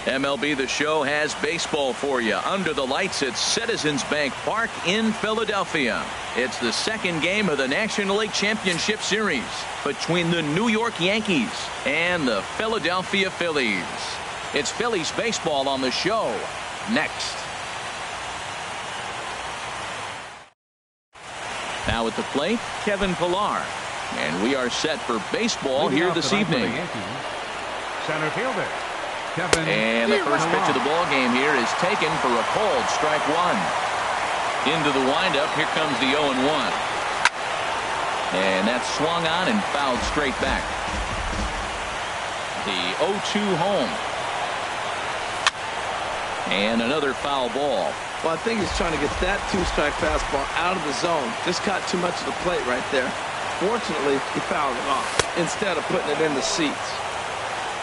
MLB The Show has baseball for you under the lights at Citizens Bank Park in Philadelphia. It's the second game of the National League Championship Series between the New York Yankees and the Philadelphia Phillies. It's Phillies baseball on the show next. Now at the plate, Kevin Pillar. And we are set for baseball here this evening. Center fielder. And the first pitch of the ball game here is taken for a cold strike one. Into the windup, here comes the 0-1. And that's swung on and fouled straight back. The 0-2 home. And another foul ball. Well, I think he's trying to get that two-strike fastball out of the zone. Just caught too much of the plate right there. Fortunately, he fouled it off instead of putting it in the seats.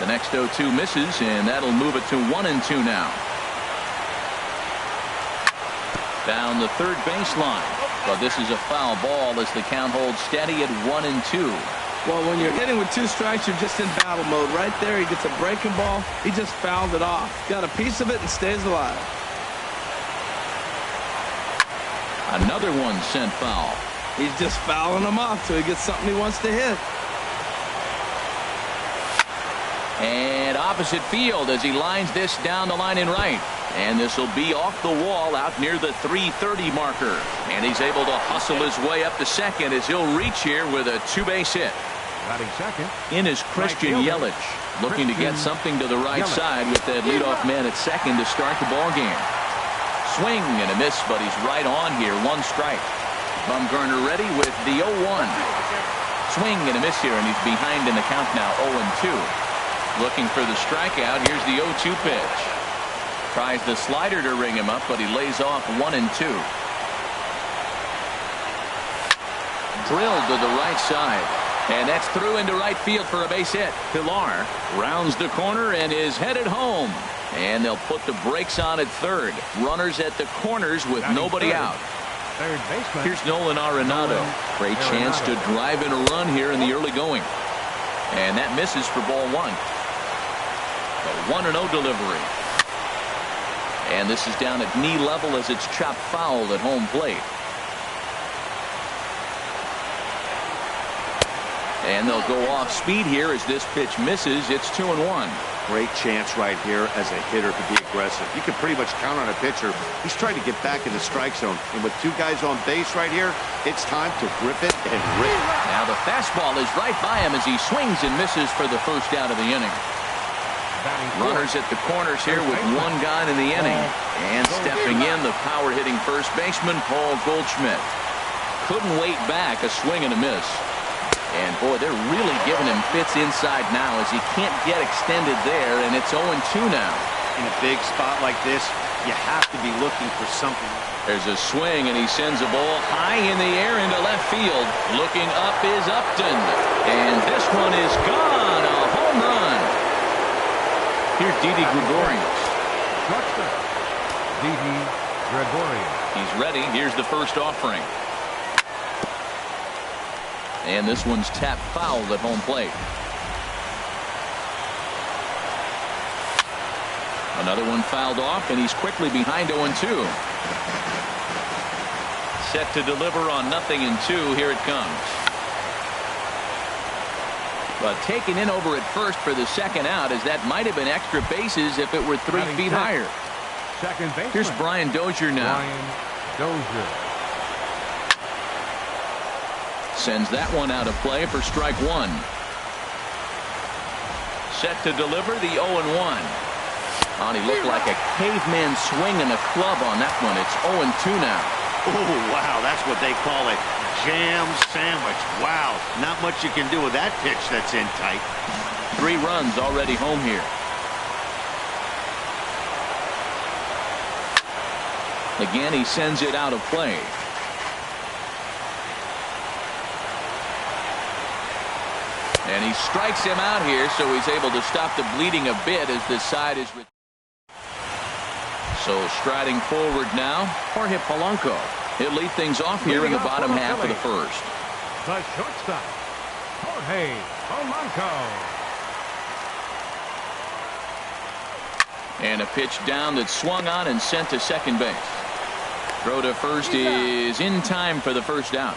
The next 0-2 misses, and that'll move it to 1-2 now. Down the third baseline. But this is a foul ball as the count holds steady at 1-2. Well, when you're hitting with two strikes, you're just in battle mode. Right there, he gets a breaking ball. He just fouled it off. Got a piece of it and stays alive. Another one sent foul. He's just fouling them off till he gets something he wants to hit. And opposite field as he lines this down the line in right. And this will be off the wall out near the 330 marker. And he's able to hustle his way up to second as he'll reach here with a two-base hit. Batting second. In is Christian Yelich, looking to get something to the right side with that leadoff man at second to start the ball game. Swing and a miss, but he's right on here. One strike. Bumgarner ready with the 0-1. Swing and a miss here, and he's behind in the count now, 0-2. Looking for the strikeout. Here's the 0-2 pitch. Tries the slider to ring him up, but he lays off 1-2. Drilled to the right side. And that's through into right field for a base hit. Pillar rounds the corner and is headed home. And they'll put the brakes on at third. Runners at the corners with nobody out. Third baseman. Here's Nolan Arenado. Great chance to drive in a run here in the early going. And that misses for ball one. A 1-0 delivery. And this is down at knee level as it's chopped foul at home plate. And they'll go off speed here as this pitch misses. It's 2-1. Great chance right here as a hitter to be aggressive. You can pretty much count on a pitcher. He's trying to get back in the strike zone. And with two guys on base right here, it's time to grip it and rip. Now the fastball is right by him as he swings and misses for the first out of the inning. Runners at the corners here with one guy in the inning. And stepping in, the power-hitting first baseman, Paul Goldschmidt. Couldn't wait back, a swing and a miss. And, boy, they're really giving him fits inside now as he can't get extended there, and it's 0-2 now. In a big spot like this, you have to be looking for something. There's a swing, and he sends a ball high in the air into left field. Looking up is Upton. And this one is gone, a home run. Here's Didi Gregorius. Shortstop. Didi Gregorius. He's ready. Here's the first offering. And this one's tapped foul at home plate. Another one fouled off, and he's quickly behind 0-2. Set to deliver on 0-2. Here it comes. But taken in over at first for the second out, as that might have been extra bases if it were 3 feet higher. Second baseman. Here's Brian Dozier now. Brian Dozier. Sends that one out of play for strike one. Set to deliver the 0-1. Oh, he looked like a caveman swinging a club on that one. It's 0-2 now. Oh, wow, that's what they call a jam sandwich. Wow, not much you can do with that pitch that's in tight. 3 runs already home here. Again, he sends it out of play. And he strikes him out here, so he's able to stop the bleeding a bit as this side is. So striding forward now, Jorge Polanco. He'll lead things off here in the bottom half of the first. The shortstop, Jorge Polanco. And a pitch down that swung on and sent to second base. Throw to first is in time for the first out.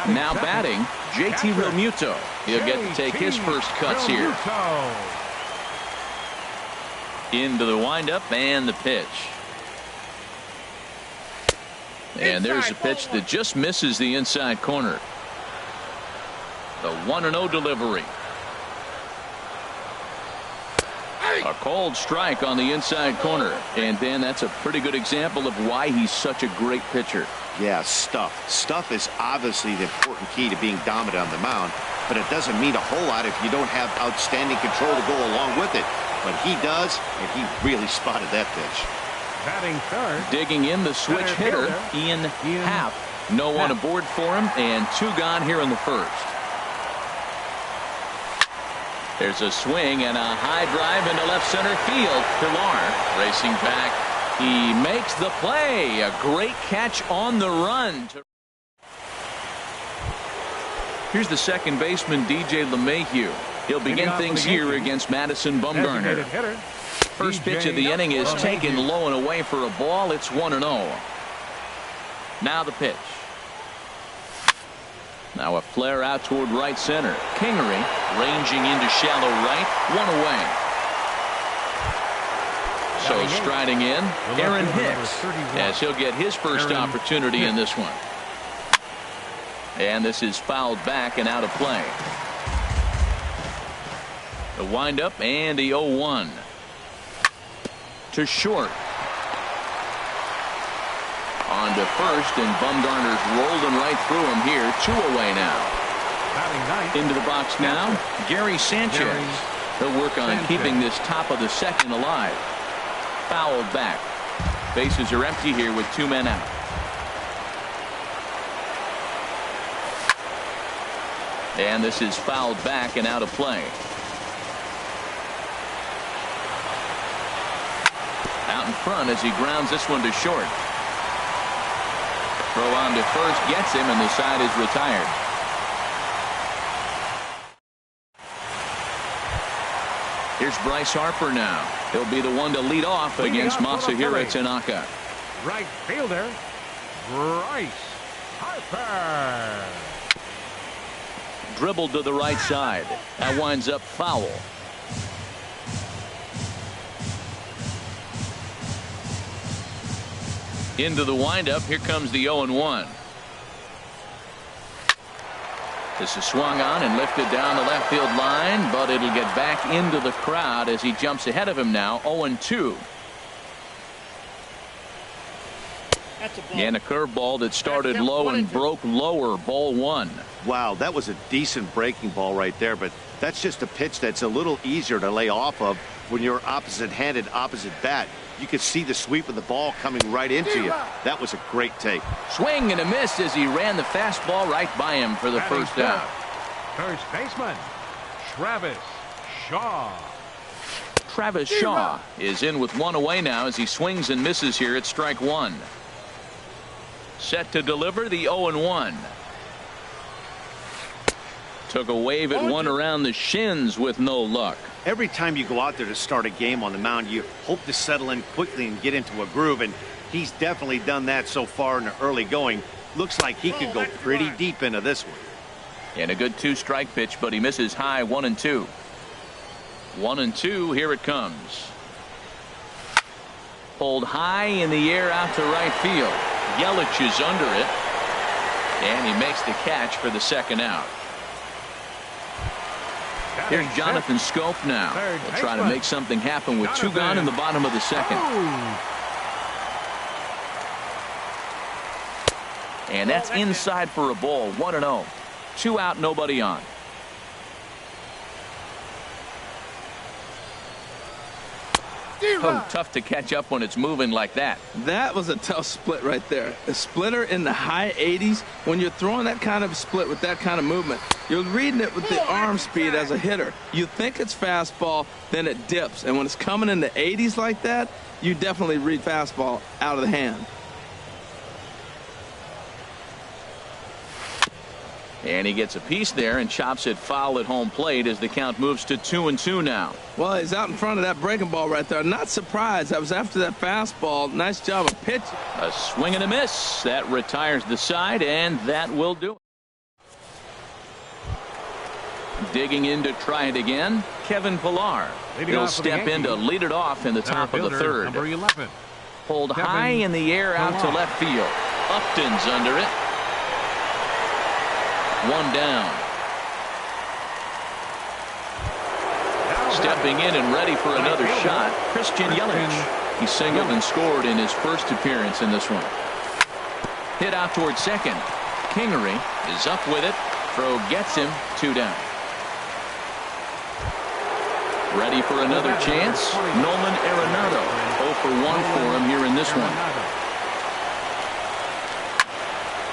Now batting, JT Realmuto. He'll get to take his first cuts here. Into the windup and the pitch. And there's a pitch that just misses the inside corner. The 1-0 delivery. A cold strike on the inside corner. And Dan, that's a pretty good example of why he's such a great pitcher. Yeah, stuff. Stuff is obviously the important key to being dominant on the mound, but it doesn't mean a whole lot if you don't have outstanding control to go along with it. But he does, and he really spotted that pitch. Batting third. Digging in the switch hitter, Ian Happ. No one aboard for him, and 2 gone here in the first. There's a swing and a high drive into left center field. Pilar racing back. He makes the play. A great catch on the run. Here's the second baseman, DJ LeMahieu. He'll begin things here against Madison Bumgarner. First pitch of the inning is taken low and away for a ball. It's 1-0. Now the pitch. Now a flare out toward right center. Kingery ranging into shallow right. 1 away. So striding in, Aaron Hicks, as he'll get his first opportunity in this one. And this is fouled back and out of play. The windup and the 0-1. To short. On to first, and Bumgarner's rolled him right through him here. 2 away now. Into the box now, Gary Sanchez. He'll work on keeping this top of the second alive. Fouled back. Bases are empty here with 2 men out. And this is fouled back and out of play. Out in front as he grounds this one to short. Throw on to first gets him, and the side is retired. Here's Bryce Harper now. He'll be the one to lead off against Masahiro Tanaka. Right fielder, Bryce Harper. Dribbled to the right side. That winds up foul. Into the windup. Here comes the 0-1. This is swung on and lifted down the left field line, but it'll get back into the crowd as he jumps ahead of him now. 0-2. And a curveball that started low and broke lower. Ball 1. Wow, that was a decent breaking ball right there, but that's just a pitch that's a little easier to lay off of when you're opposite-handed, opposite bat. You could see the sweep of the ball coming right into you. That was a great take. Swing and a miss as he ran the fastball right by him for the first out. First baseman, Travis Shaw. Travis Shaw is in with 1 away now as he swings and misses here at strike 1. Set to deliver the 0-1. Took a wave at one around the shins with no luck. Every time you go out there to start a game on the mound, you hope to settle in quickly and get into a groove, and he's definitely done that so far in the early going. Looks like he could go pretty deep into this one. And a good 2-strike pitch, but he misses high. 1-2. 1-2. Here it comes. Pulled high in the air out to right field. Yelich is under it, and he makes the catch for the second out. Here's Jonathan Scope now. He'll try to make something happen with 2 gone in the bottom of the second. And that's inside for a ball. 1-0. 2 out, nobody on. Oh, tough to catch up when it's moving like that. That was a tough split right there. A splitter in the high 80s. When you're throwing that kind of split with that kind of movement, you're reading it with the arm speed as a hitter. You think it's fastball, then it dips. And when it's coming in the 80s like that, you definitely read fastball out of the hand. And he gets a piece there and chops it foul at home plate as the count moves to 2-2 now. Well, he's out in front of that breaking ball right there. Not surprised. That was after that fastball. Nice job of pitching. A swing and a miss. That retires the side, and that will do it. Digging in to try it again, Kevin Pillar. He'll step in to lead it off in the top of the third. Number 11. Pulled high in the air out to left field. Upton's under it. One down. Stepping in and ready for another shot, Christian Yelich. He singled and scored in his first appearance in this one. Hit out toward second. Kingery is up with it. Throw gets him. 2 down. Ready for another chance. Nolan Arenado. 0 for 1 for him here in this one.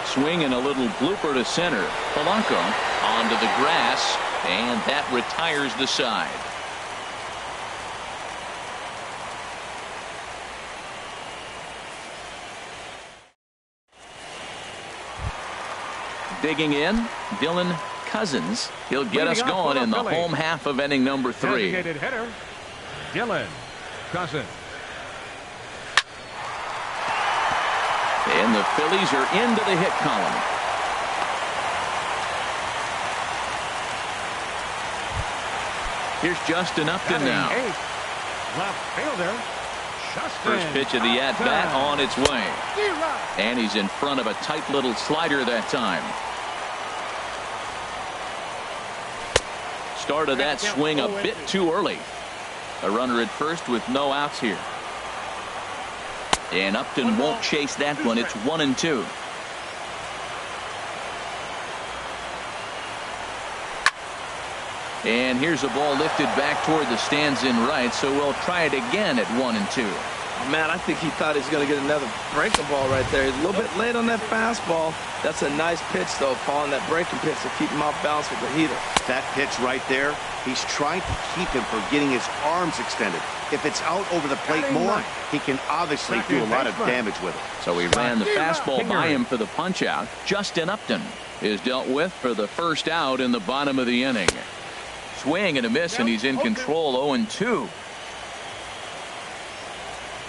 Swing and a little blooper to center. Polanco onto the grass, and that retires the side. Digging in, Dylan Cousins. He'll get us going in the home half of inning number 3. Designated hitter, Dylan Cousins. And the Phillies are into the hit column. Here's Justin Upton now. Left fielder, Justin. First pitch of the at-bat on its way. And he's in front of a tight little slider that time. Started that swing a bit too early. A runner at first with no outs here. And Upton won't chase that one. It's 1-2. And here's a ball lifted back toward the stands in right, so we'll try it again at 1-2. Man, I think he thought he was going to get another breaking ball right there. He's a little bit late on that fastball. That's a nice pitch, though, following that breaking pitch to keep him off balance with the heater. That pitch right there, he's trying to keep him from getting his arms extended. If it's out over the plate more, he can obviously do a lot of damage with it. So he ran the fastball by him for the punch out. Justin Upton is dealt with for the first out in the bottom of the inning. Swing and a miss, and he's in control. 0-2.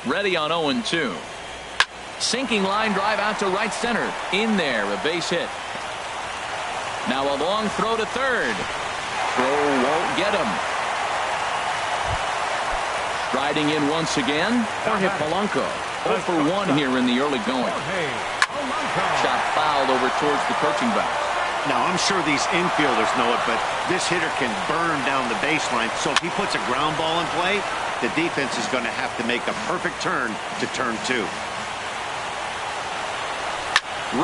Ready on 0-2. Sinking line drive out to right center. In there, a base hit. Now a long throw to third. Throw won't get him. Striding in once again, Jorge Polanco. 0 for 1 here in the early going. Shot fouled over towards the coaching box. Now, I'm sure these infielders know it, but this hitter can burn down the baseline. So if he puts a ground ball in play, the defense is going to have to make a perfect turn to turn 2.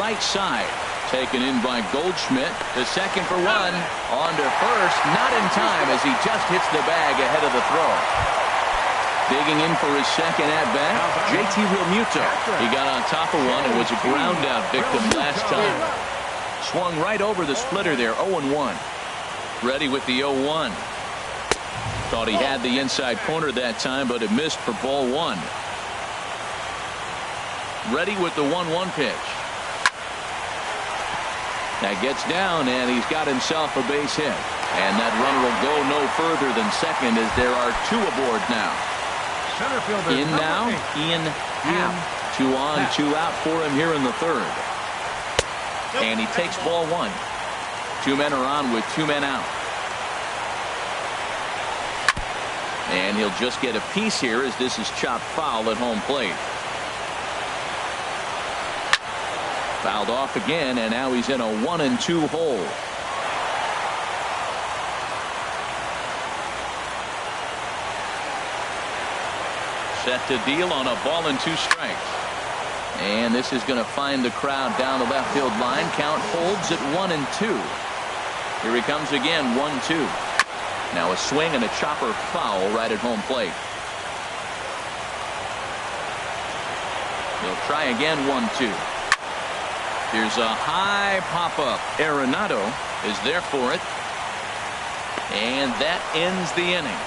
Right side. Taken in by Goldschmidt. The second for 1. On to first. Not in time as he just hits the bag ahead of the throw. Digging in for his second at-bat, JT Realmuto. He got on top of one and was a ground-out victim last time. Swung right over the splitter there, 0-1. Ready with the 0-1. Thought he had the inside corner that time, but it missed for ball 1. Ready with the 1-1 pitch. That gets down, and he's got himself a base hit. And that runner will go no further than second as there are 2 aboard now. Center fielder in now, Ian Happ. 2 on, 2 out for him here in the third. And he takes ball 1. 2 men are on with 2 men out. And he'll just get a piece here as this is chopped foul at home plate. Fouled off again, and now he's in a 1-2 hole. Set to deal on a ball and 2 strikes. And this is going to find the crowd down the left field line. Count holds at 1-2. Here he comes again, 1-2. Now a swing and a chopper foul right at home plate. He'll try again, 1-2. Here's a high pop-up. Arenado is there for it. And that ends the inning.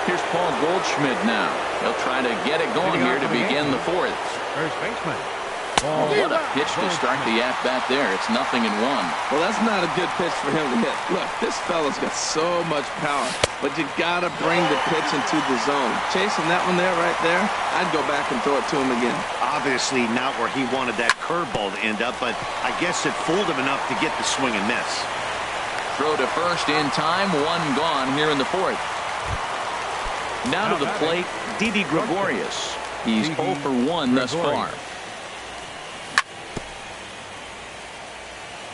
Here's Paul Goldschmidt now. He'll try to get it going here to begin the fourth. First baseman. What a pitch to start the at-bat there. It's 0-1. Well, that's not a good pitch for him to hit. Look, this fella's got so much power, but you got to bring the pitch into the zone. Chasing that one there, right there, I'd go back and throw it to him again. Obviously not where he wanted that curveball to end up, but I guess it fooled him enough to get the swing and miss. Throw to first in time. One gone here in the fourth. Now to the plate, Didi Gregorius. He's 0 for 1 thus far.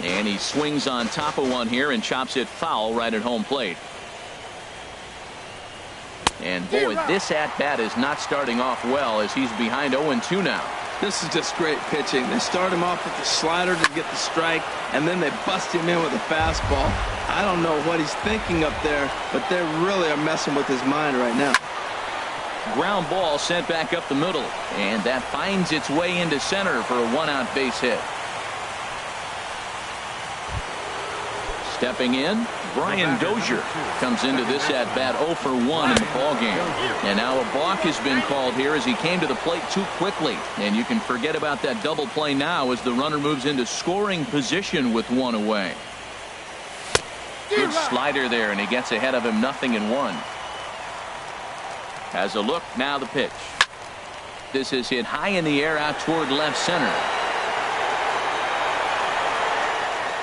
And he swings on top of one here and chops it foul right at home plate. And boy, this at-bat is not starting off well as he's behind 0-2 now. This is just great pitching. They start him off with the slider to get the strike, and then they bust him in with a fastball. I don't know what he's thinking up there, but they really are messing with his mind right now. Ground ball sent back up the middle, and that finds its way into center for a one-out base hit. Stepping in, Brian Dozier comes into this at-bat 0 for 1 in the ballgame. And now a balk has been called here as he came to the plate too quickly. And you can forget about that double play now as the runner moves into scoring position with one away. Good slider there, and he gets ahead of him 0-1. Has a look, now the pitch. This is hit high in the air out toward left center.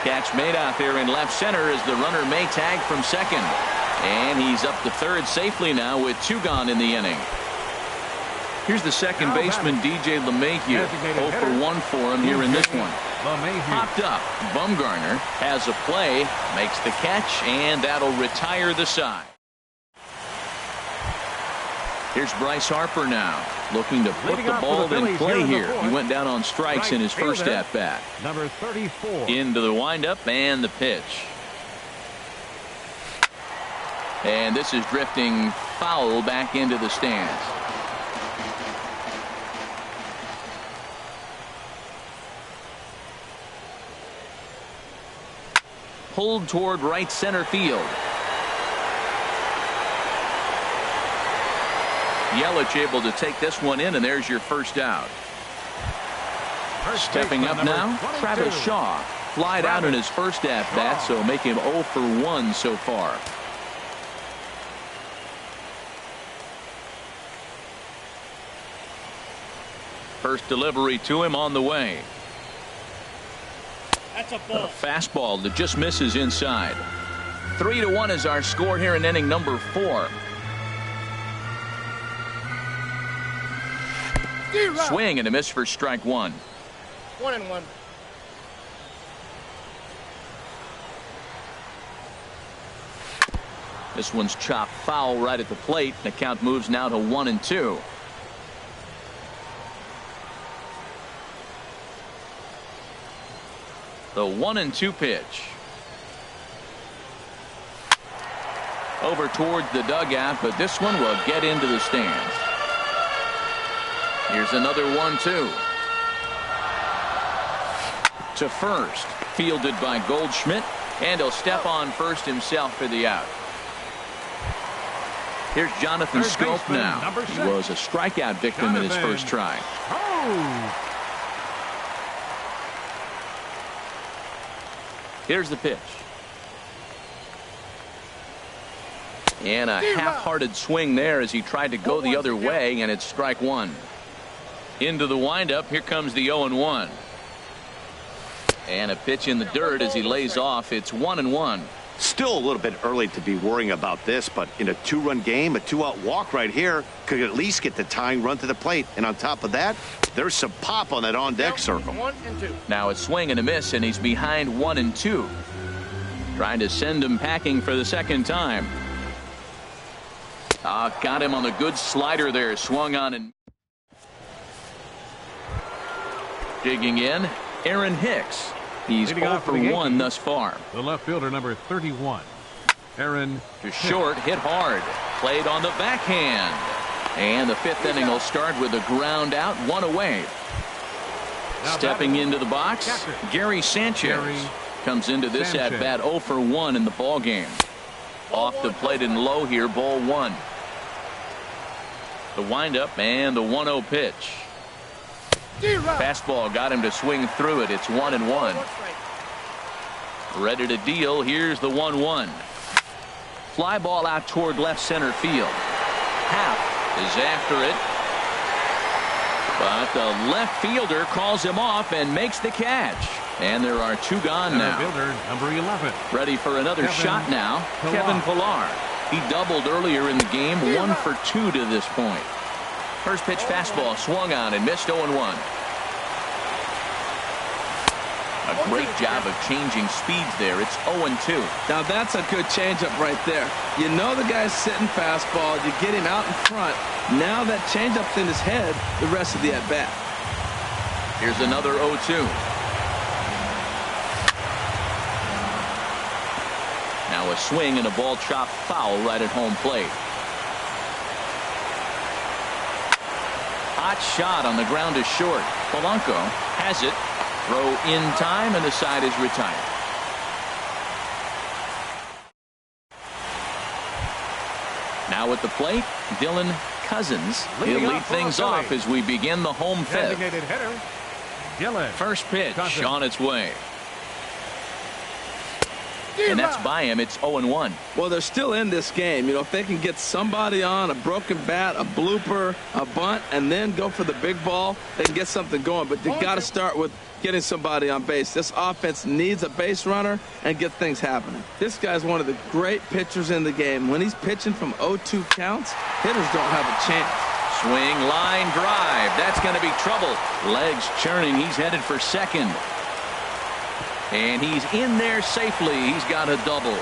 Catch made out there in left center as the runner may tag from second. And he's up to third safely now with 2 gone in the inning. Here's the second baseman, DJ LeMahieu. 0 for 1 for him here in this one. Popped up. Bumgarner has a play, makes the catch, and that'll retire the side. Here's Bryce Harper now, looking to put the ball in play here. He went down on strikes in his first at-bat. Number 34. Into the windup and the pitch. And this is drifting foul back into the stands. Pulled toward right center field. Yelich able to take this one in, and there's your first out. Stepping up now, Travis Shaw. Flied out in his first at-bat, so make him 0 for 1 so far. First delivery to him on the way. That's a ball. A fastball that just misses inside. 3-1 is our score here in inning number 4. Swing and a miss for strike 1. 1-1. This one's chopped foul right at the plate. The count moves now to 1-2. The 1-2 pitch. Over towards the dugout, but this one will get into the stands. Here's another 1-2. To first, fielded by Goldschmidt, and he'll step on first himself for the out. Here's Jonathan Scope now. He was a strikeout victim in his first try. Here's the pitch. And a half-hearted swing there as he tried to go the other way, and it's strike 1. Into the windup, here comes the 0-1. And a pitch in the dirt as he lays off. It's 1-1. Still a little bit early to be worrying about this, but in a 2-run game, a 2-out walk right here could at least get the tying run to the plate. And on top of that, there's some pop on that on-deck circle. 1-2. Now a swing and a miss, and he's behind 1-2. Trying to send him packing for the second time. Got him on the good slider there. Swung on and digging in, Aaron Hicks. He's 0 for 1 thus far. The left fielder, number 31. Aaron to short, hit hard. Played on the backhand. And the 5th inning will start with a ground out, 1 away. Stepping into the box, Gary Sanchez comes into this at-bat 0 for 1 in the ballgame. Off the plate and low here, ball 1. The windup and the 1-0 pitch. Fastball got him to swing through it. It's 1-1. Ready to deal. Here's the 1-1. Fly ball out toward left center field. Happ is after it. But the left fielder calls him off and makes the catch. And there are two gone now. Fielder, number 11. Ready for another shot now. Kevin Pillar. He doubled earlier in the game. 1 for 2 to this point. First pitch fastball swung on and missed 0-1. A great job of changing speeds there. It's 0-2. Now that's a good changeup right there. You know the guy's sitting fastball. You get him out in front. Now that changeup's in his head the rest of the at-bat. Here's another 0-2. Now a swing and a ball chopped foul right at home plate. Hot shot on the ground is short. Polanco has it. Throw in time, and the side is retired. Now at the plate, Dylan Cousins. He'll lead things off as we begin the home fifth. Designated hitter, Dylan. First pitch Cousins. on its way. And that's by him. It's 0-1. Well, they're still in this game. You know, if they can get somebody on, a broken bat, a blooper, a bunt, and then go for the big ball, they can get something going. But they've got to start with getting somebody on base. This offense needs a base runner and get things happening. This guy's one of the great pitchers in the game. When he's pitching from 0-2 counts, hitters don't have a chance. Swing, line drive. That's going to be trouble. Legs churning. He's headed for second. And he's in there safely. He's got a double.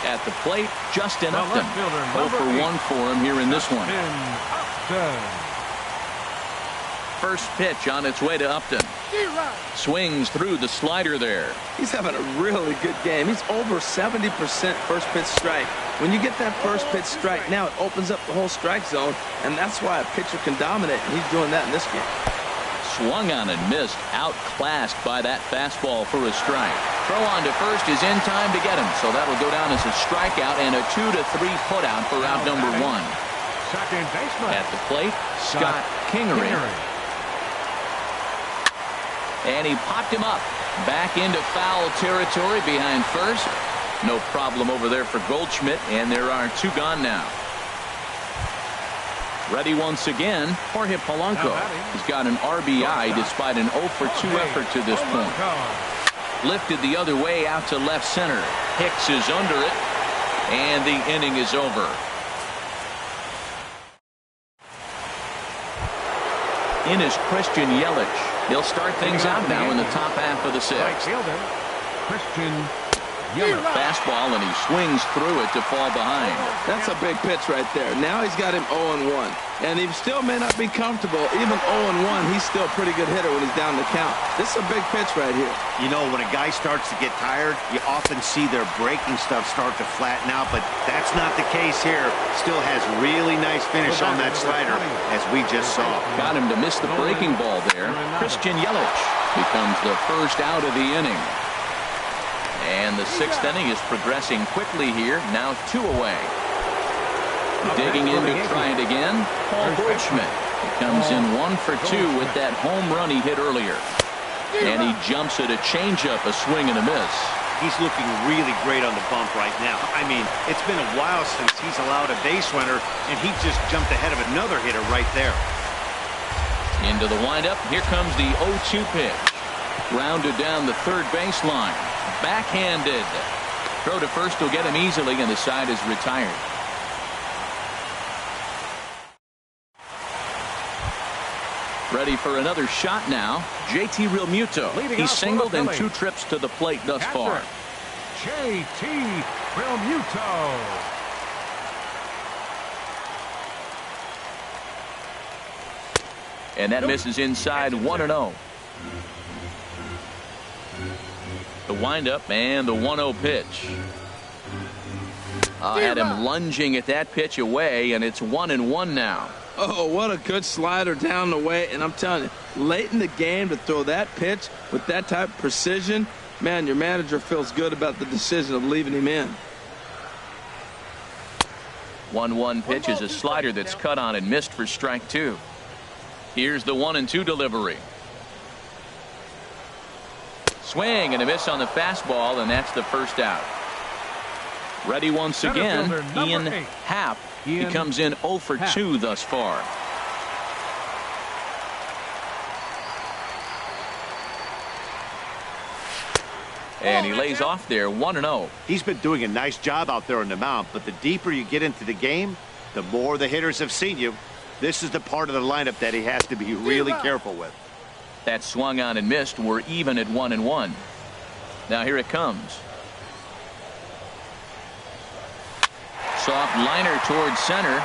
At the plate, Justin Upton. 0 for 1 for him here in this one. First pitch on its way to Upton. Swings through the slider there. He's having a really good game. He's over 70% first pitch strike. When you get that first pitch strike, now it opens up the whole strike zone, and that's why a pitcher can dominate, and he's doing that in this game. Swung on and missed. Outclassed by that fastball for a strike. Throw on to first is in time to get him. So that'll go down as a strikeout and a 2-3 putout for out number 1. Second baseman. At the plate, Scott Kingery. And he popped him up. Back into foul territory behind first. No problem over there for Goldschmidt. And there are two gone now. Ready once again, Jorge Polanco. He's got an RBI despite an 0 for 2 effort to this point. Lifted the other way out to left center. Hicks is under it, and the inning is over. In is Christian Yelich. He'll start things out now in the top half of the sixth. Christian Fastball, and he swings through it to fall behind. That's a big pitch right there. Now he's got him 0-1. And he still may not be comfortable. Even 0-1, he's still a pretty good hitter when he's down the count. This is a big pitch right here. You know, when a guy starts to get tired, you often see their breaking stuff start to flatten out, but that's not the case here. Still has really nice finish on that slider, as we just saw. Got him to miss the breaking ball there. Christian Yelich becomes the first out of the inning. And the sixth inning is progressing quickly here. Now 2 away. Digging in to try it again, Paul Goldschmidt. He comes in 1 for 2 with that home run he hit earlier. And he jumps at a changeup, a swing and a miss. He's looking really great on the bump right now. I mean, it's been a while since he's allowed a base runner, and he just jumped ahead of another hitter right there. Into the windup. Here comes the 0-2 pitch. Grounded down the third baseline. Backhanded. Throw to first will get him easily, and the side is retired. Ready for another shot now. JT Realmuto. He's singled in 2 trips to the plate thus far. JT Realmuto. And that misses inside 1-0. The windup and the 1-0 pitch. Had him lunging at that pitch away, and it's 1-1 now. Oh, what a good slider down the way. And I'm telling you, late in the game to throw that pitch with that type of precision, man, your manager feels good about the decision of leaving him in. 1-1 pitch is a slider that's cut on and missed for strike 2. Here's the 1-2 delivery. Swing and a miss on the fastball, and that's the first out. Ready once again, Ian Happ. He comes in 0 for 2 thus far. And he lays off there 1-0. He's been doing a nice job out there on the mound, but the deeper you get into the game, the more the hitters have seen you. This is the part of the lineup that he has to be really careful with. That swung on and missed. We're even at 1-1. Now here it comes. Soft liner towards center.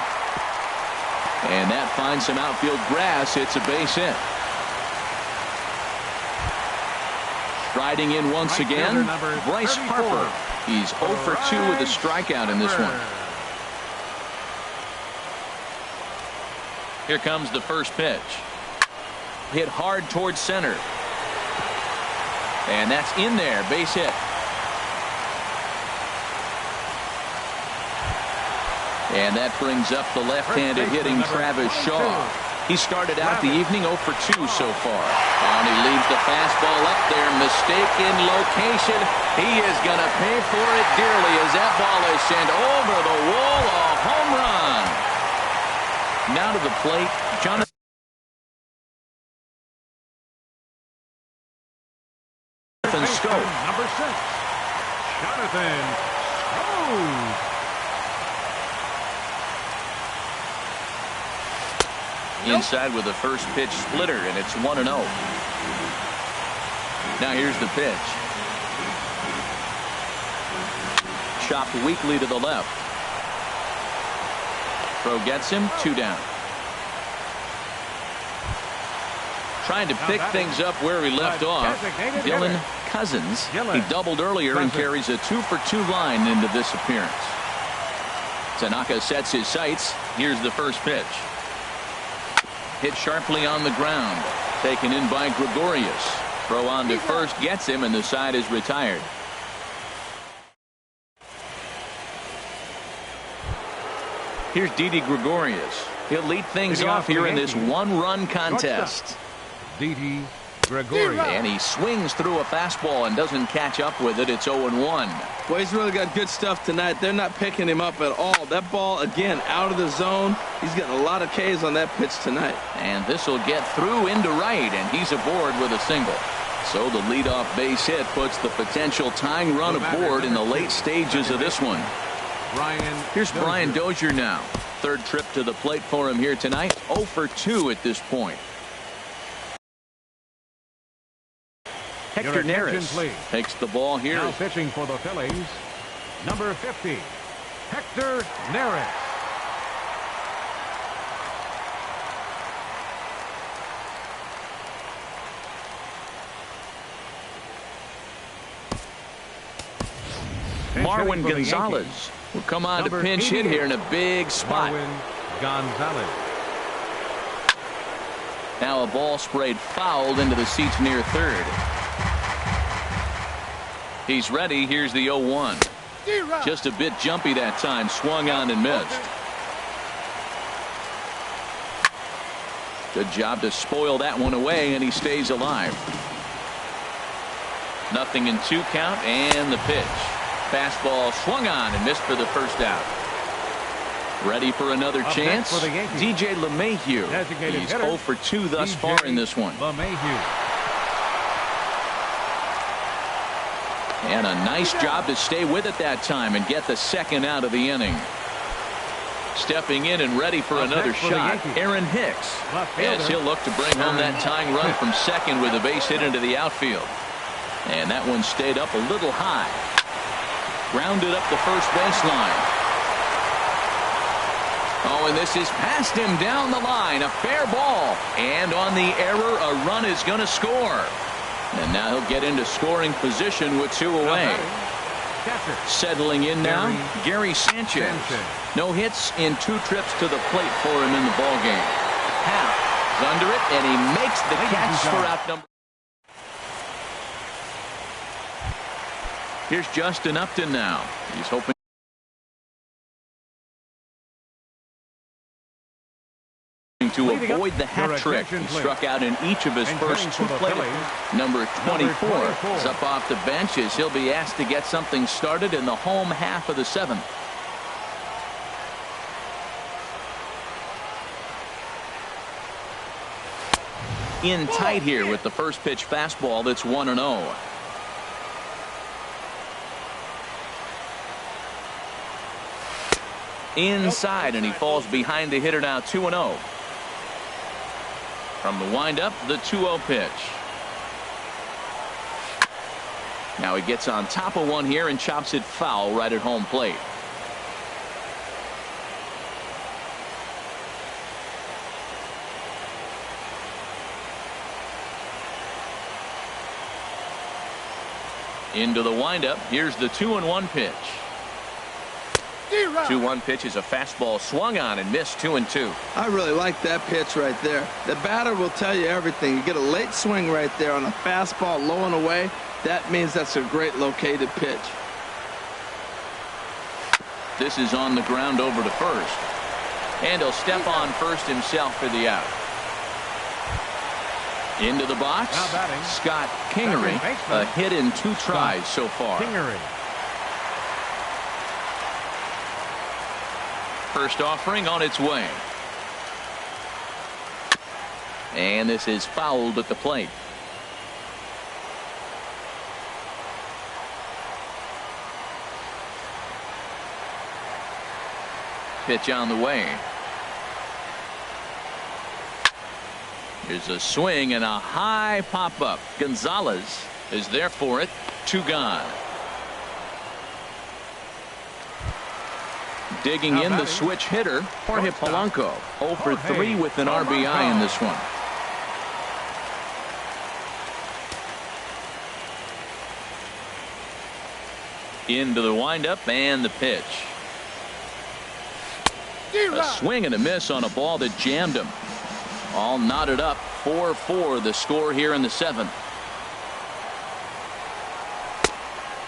And that finds some outfield grass. It's a base hit. Striding in once again, Bryce Harper. He's 0 for 2 with a strikeout in this one. Here comes the first pitch. Hit hard towards center. And that's in there, base hit. And that brings up the left-handed hitting Travis Shaw. He started out the evening 0 for 2 so far. And he leaves the fastball up there. Mistaken location. He is going to pay for it dearly as that ball is sent over the wall. A home run. Now to the plate, Jonathan Scope. Number 6, Jonathan Scope. Inside with the first pitch splitter, and it's 1-0. Now here's the pitch. Chopped weakly to the left. Throw gets him, 2 down. Trying to pick things up where he left off. Dylan Cousins. He doubled earlier and carries a 2 for 2 line into this appearance. Tanaka sets his sights. Here's the first pitch. Hit sharply on the ground. Taken in by Gregorius. Throw on to first gets him, and the side is retired. Here's Didi Gregorius. He'll lead things off here in this one-run contest. Didi Gregorius. And he swings through a fastball and doesn't catch up with it. It's 0-1. Well, he's really got good stuff tonight. They're not picking him up at all. That ball, again, out of the zone. He's getting a lot of Ks on that pitch tonight. And this will get through into right, and he's aboard with a single. So the leadoff base hit puts the potential tying run aboard in the late stages of this one. Here's Brian Dozier now. Third trip to the plate for him here tonight. 0 for 2 at this point. Hector Neris takes the ball here. Now pitching for the Phillies, number 50, Hector Neris. Marwin Gonzalez will come on to pinch hit here in a big spot. Marwin Gonzalez. Now a ball sprayed fouled into the seats near third. He's ready. Here's the 0-1. Just a bit jumpy that time. Swung on and missed. Good job to spoil that one away, and he stays alive. 0-2 count, and the pitch. Fastball swung on and missed for the first out. Ready for another chance. DJ LeMahieu. He's 0 for 2 thus far in this one. And a nice job to stay with it that time and get the second out of the inning. Stepping in and ready for another shot, Aaron Hicks. As he'll look to bring home that tying run from second with a base hit into the outfield. And that one stayed up a little high. Grounded up the first baseline. Oh, and this is past him down the line. A fair ball. And on the error, a run is going to score. And now he'll get into scoring position with 2 away. Settling in now, Gary Sanchez. No hits in 2 trips to the plate for him in the ballgame. Happ is under it, and he makes the catch for out number. Here's Justin Upton now. He's hoping to avoid the hat trick. He struck out in each of his first 2 plays. Number 24 is up off the bench as he'll be asked to get something started in the home half of the 7th. In tight here with the first pitch fastball that's 1-0. Inside, and he falls behind the hitter now, 2-0. From the windup, the 2-0 pitch. Now he gets on top of one here and chops it foul right at home plate. Into the windup. Here's the 2-1 pitch. 2-1 pitch is a fastball swung on and missed, 2-2. I really like that pitch right there. The batter will tell you everything. You get a late swing right there on a fastball low and away. That means that's a great located pitch. This is on the ground over to first. And he'll step on first himself for the out. Into the box, Scott Kingery, a hit in 2 tries so far. First offering on its way. And this is fouled at the plate. Pitch on the way. Here's a swing and a high pop-up. Gonzalez is there for it. 2 gone. Digging in the switch hitter, Jorge Polanco. 0 for 3 with an RBI in this one. Into the windup and the pitch. A swing and a miss on a ball that jammed him. All knotted up. 4-4 the score here in the 7th.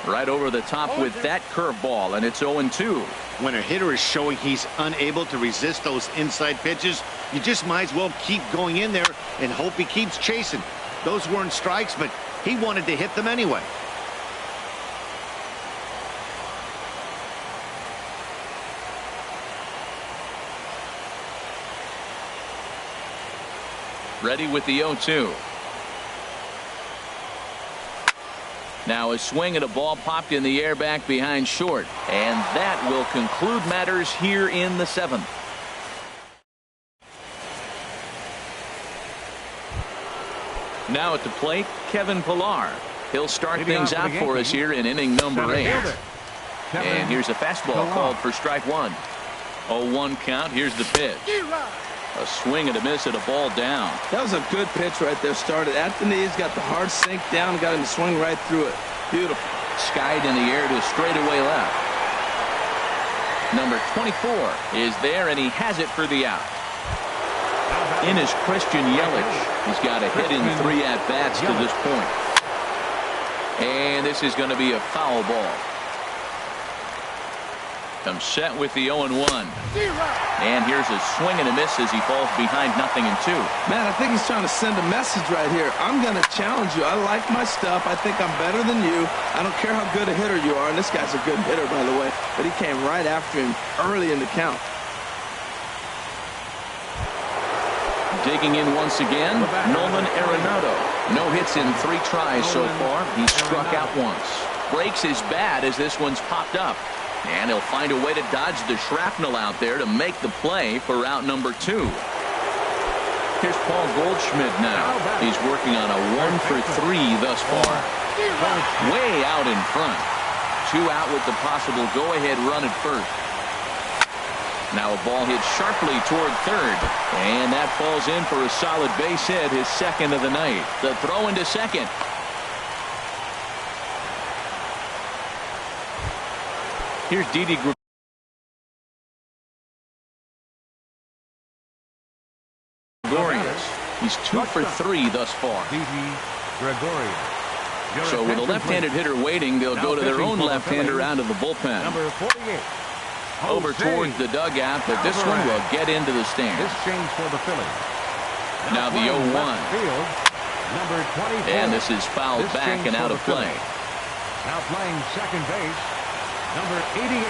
Right over the top with that curveball, and it's 0-2. When a hitter is showing he's unable to resist those inside pitches, you just might as well keep going in there and hope he keeps chasing. Those weren't strikes, but he wanted to hit them anyway. Ready with the 0-2. Now a swing and a ball popped in the air back behind short. And that will conclude matters here in the 7th. Now at the plate, Kevin Pillar. He'll start things out for us here in inning number 8. And here's a fastball called for strike 1. 0-1 count. Here's the pitch. A swing and a miss at a ball down. That was a good pitch right there. Started at the knees, got the hard sink down, got him to swing right through it. Beautiful. Skied in the air to straightaway left. Number 24 is there, and he has it for the out. In is Christian Yelich. He's got a hit in 3 at-bats to this point. And this is going to be a foul ball. Comes set with the 0-1. And here's a swing and a miss as he falls behind 0-2. Man, I think he's trying to send a message right here. I'm going to challenge you. I like my stuff. I think I'm better than you. I don't care how good a hitter you are. And this guy's a good hitter, by the way. But he came right after him early in the count. Digging in once again, Nolan Arenado. No hits in 3 tries so far. He struck out once. Breaks his bat as this one's popped up. And he'll find a way to dodge the shrapnel out there to make the play for out number 2. Here's Paul Goldschmidt now. He's working on a 1 for 3 thus far. Way out in front. 2 out with the possible go-ahead run at first. Now a ball hit sharply toward third. And that falls in for a solid base hit, his 2nd of the night. The throw into second. Here's Didi Gregorius. He's 2 for 3 thus far. So with a left-handed hitter waiting, they'll go to their own left-hander out of the bullpen. Number 48, over towards the dugout, but this one will get into the stands. This change for the Phillies. Now the 0-1. Field, number 24. And this is fouled This back change and for out the of play. Phillies. Now playing second base, number 88.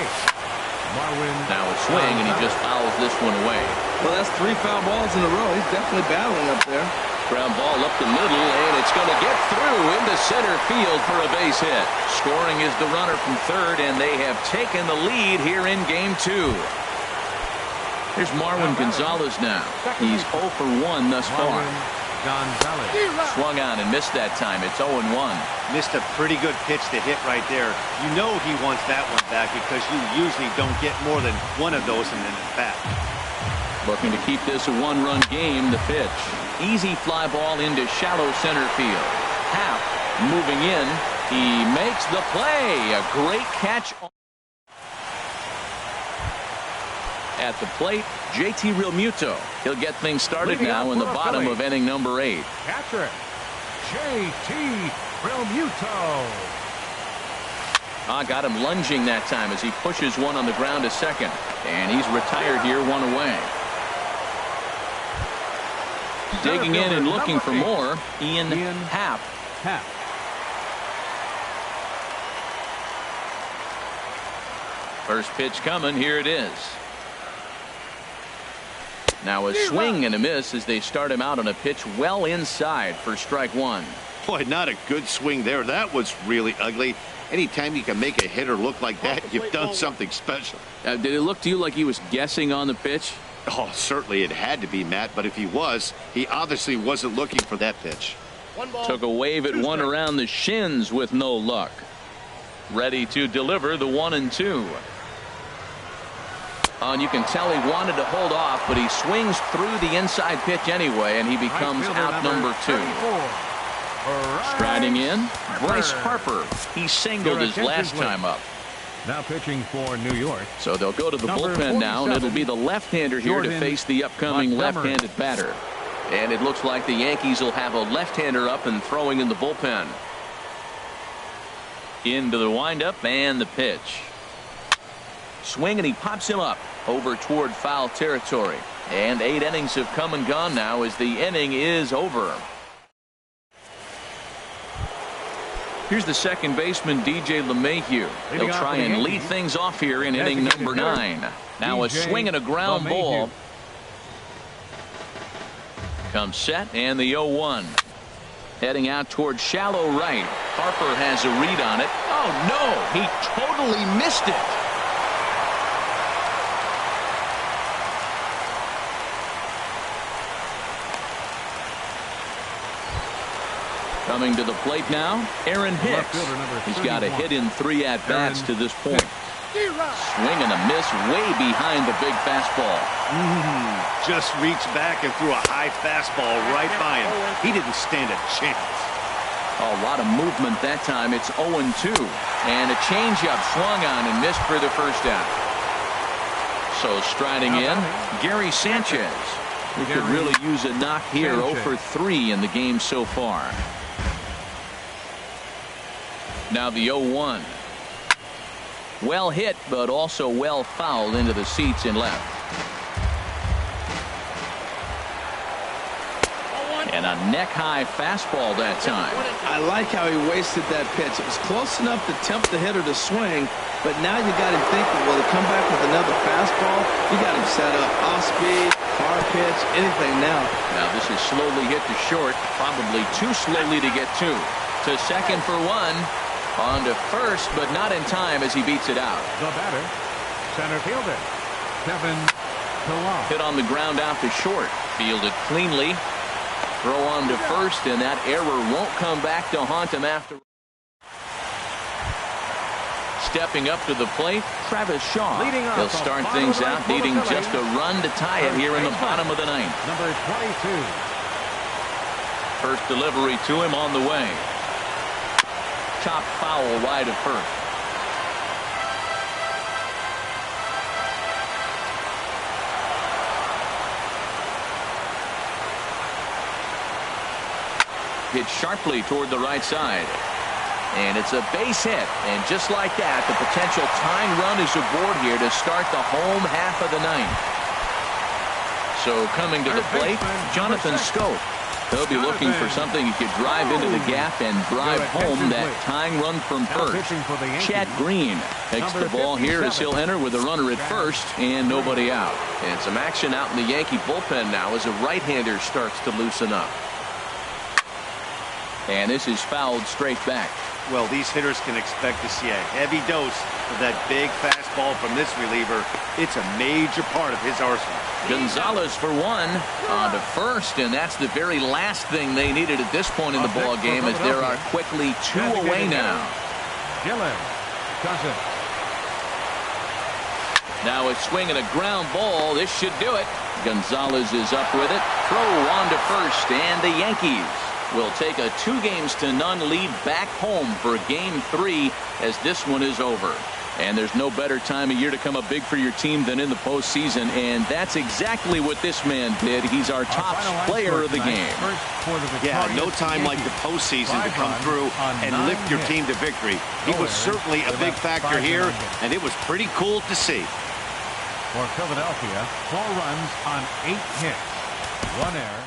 Marwin. Now a swing, and he just fouls this one away. Well, that's 3 foul balls in a row. He's definitely battling up there. Ground ball up the middle, and it's going to get through into center field for a base hit. Scoring is the runner from third, and they have taken the lead here in game 2. Here's Marwin Gonzalez now. He's 0 for 1 thus far. Swung on and missed that time. It's 0-1. Missed a pretty good pitch to hit right there. You know he wants that one back because you usually don't get more than one of those in an at-bat. Looking to keep this a 1-run game. The pitch. Easy fly ball into shallow center field. Happ moving in. He makes the play. A great catch. At the plate, JT Realmuto. He'll get things started now in the bottom of inning number 8. Catcher, JT Realmuto. Got him lunging that time as he pushes one on the ground to second. And he's retired here, 1 away. Digging in and looking for more, Ian Happ. First pitch coming. Here it is. Now a swing and a miss as they start him out on a pitch well inside for strike 1. Boy, not a good swing there. That was really ugly. Anytime you can make a hitter look like that, you've done something special. Did it look to you like he was guessing on the pitch? Oh, certainly it had to be, Matt, but if he was, he obviously wasn't looking for that pitch. Took a wave at one around the shins with no luck. Ready to deliver the 1-2. And you can tell he wanted to hold off, but he swings through the inside pitch anyway, and he becomes out number 2. Striding in, Bryce Harper. He singled his last time up. Now pitching for New York. So they'll go to the bullpen now, and it'll be the left-hander here to face the upcoming left-handed batter. And it looks like the Yankees will have a left-hander up and throwing in the bullpen. Into the windup and the pitch. Swing, and he pops him up over toward foul territory. And 8 innings have come and gone now as the inning is over. Here's the second baseman, DJ LeMahieu. He'll try and lead things off here in inning number 9. Now a swing and a ground ball. Comes set, and the 0-1. Heading out towards shallow right. Harper has a read on it. Oh, no! He totally missed it. Coming to the plate now, Aaron Hicks. He's got a hit in 3 at-bats to this point. Swing and a miss way behind the big fastball. Just reached back and threw a high fastball right by him. He didn't stand a chance. A lot of movement that time. It's 0-2. And a changeup swung on and missed for the first out. So striding in, Gary Sanchez. We could really use a knock here. 0 for 3 in the game so far. Now the 0-1. Well hit, but also well fouled into the seats and left. And a neck-high fastball that time. I like how he wasted that pitch. It was close enough to tempt the hitter to swing, but now you got him thinking, will he come back with another fastball? You got him set up. Off speed, hard pitch, anything now. Now this is slowly hit to short, probably too slowly to get to. To second for 1. On to first, but not in time as he beats it out. The batter, center fielder, Kevin Pillar. Hit on the ground out to short. Fielded cleanly. Throw on to first, and that error won't come back to haunt him after. Stepping up to the plate, Travis Shaw. He'll start things out, needing just a run to tie it here in the bottom of the 9th. Number 22. First delivery to him on the way. Top foul wide of first. Hit sharply toward the right side. And it's a base hit. And just like that, the potential tying run is aboard here to start the home half of the ninth. So coming to the plate, Jonathan Scope. He'll be looking for something he could drive into the gap and drive home that tying run from first. Chad Green takes the ball here as he'll enter with a runner at first and nobody out. And some action out in the Yankee bullpen now as a right-hander starts to loosen up. And this is fouled straight back. Well, these hitters can expect to see a heavy dose of that big fastball from this reliever. It's a major part of his arsenal. Gonzalez for one on to first, and that's the very last thing they needed at this point in the ball game, as there are quickly 2 away now. Now a swing and a ground ball. This should do it. Gonzalez is up with it. Throw on to first, and the Yankees will take a 2-0 lead back home for Game 3 as this one is over. And there's no better time of year to come up big for your team than in the postseason, and that's exactly what this man did. He's our top player of the game. Yeah, no time like the postseason to come through and lift your team to victory. He was certainly a big factor here, and it was pretty cool to see. For Philadelphia, 4 runs on 8 hits, 1 error.